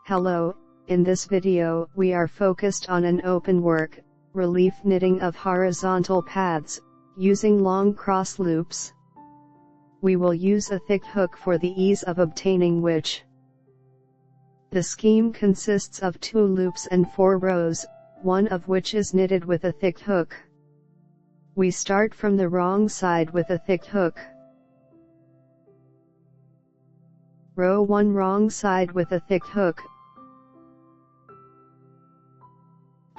Hello, in this video we are focused on an openwork, relief knitting of horizontal paths, using long cross loops. We will use a thick hook for the ease of obtaining which. The scheme consists of 2 loops and 4 rows, one of which is knitted with a thick hook. We start from the wrong side with a thick hook. Row 1 wrong side with a thick hook.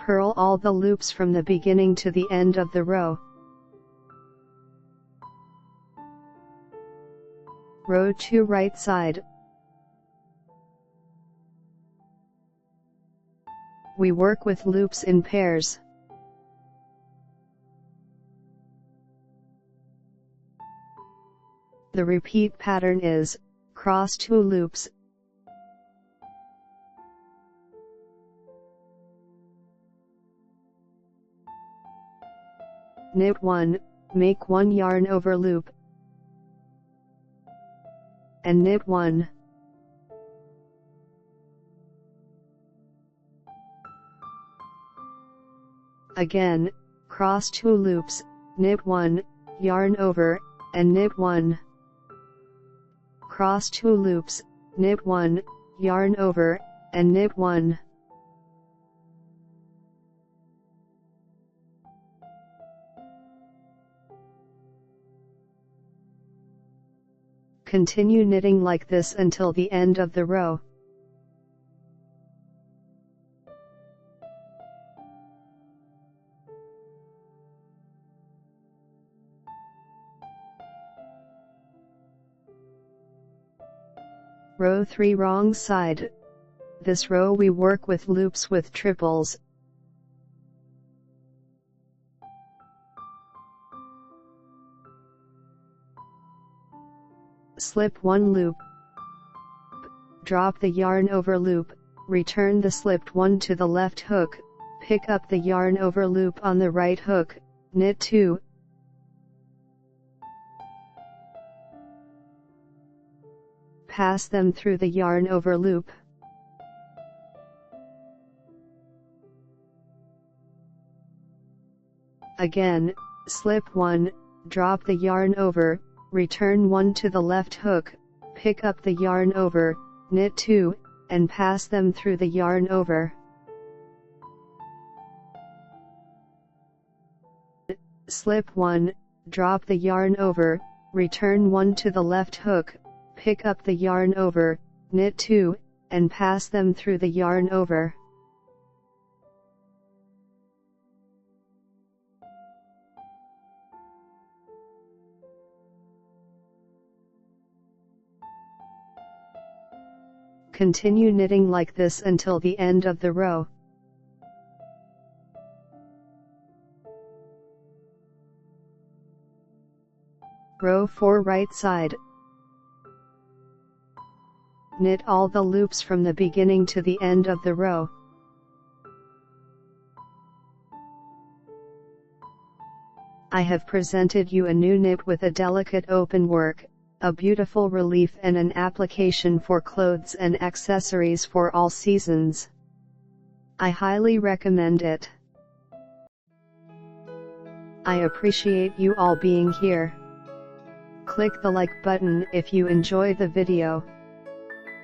Purl all the loops from the beginning to the end of the row. Row 2 right side. We work with loops in pairs. The repeat pattern is, cross 2 loops, knit 1, make 1 yarn over loop, and knit 1. Again, cross 2 loops, knit 1, yarn over, and knit 1. Cross 2 loops, knit 1, yarn over, and knit 1. Continue knitting like this until the end of the row. Row 3 wrong side. This row we work with loops with triples. Slip 1 loop. Drop the yarn over loop, return the slipped one to the left hook, pick up the yarn over loop on the right hook, knit 2. Pass them through the yarn over loop. Again, slip 1, drop the yarn over, return 1 to the left hook, pick up the yarn over, knit 2, and pass them through the yarn over. Slip 1, drop the yarn over, return 1 to the left hook, pick up the yarn over, knit 2, and pass them through the yarn over. Continue knitting like this until the end of the row. Row 4 right side. Knit all the loops from the beginning to the end of the row. I have presented you a new knit with a delicate openwork, a beautiful relief and an application for clothes and accessories for all seasons. I highly recommend it. I appreciate you all being here. Click the like button if you enjoy the video.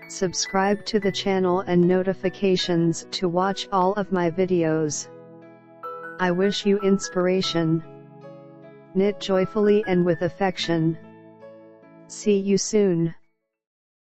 Subscribe to the channel and notifications to watch all of my videos. I wish you inspiration. Knit joyfully and with affection. See you soon.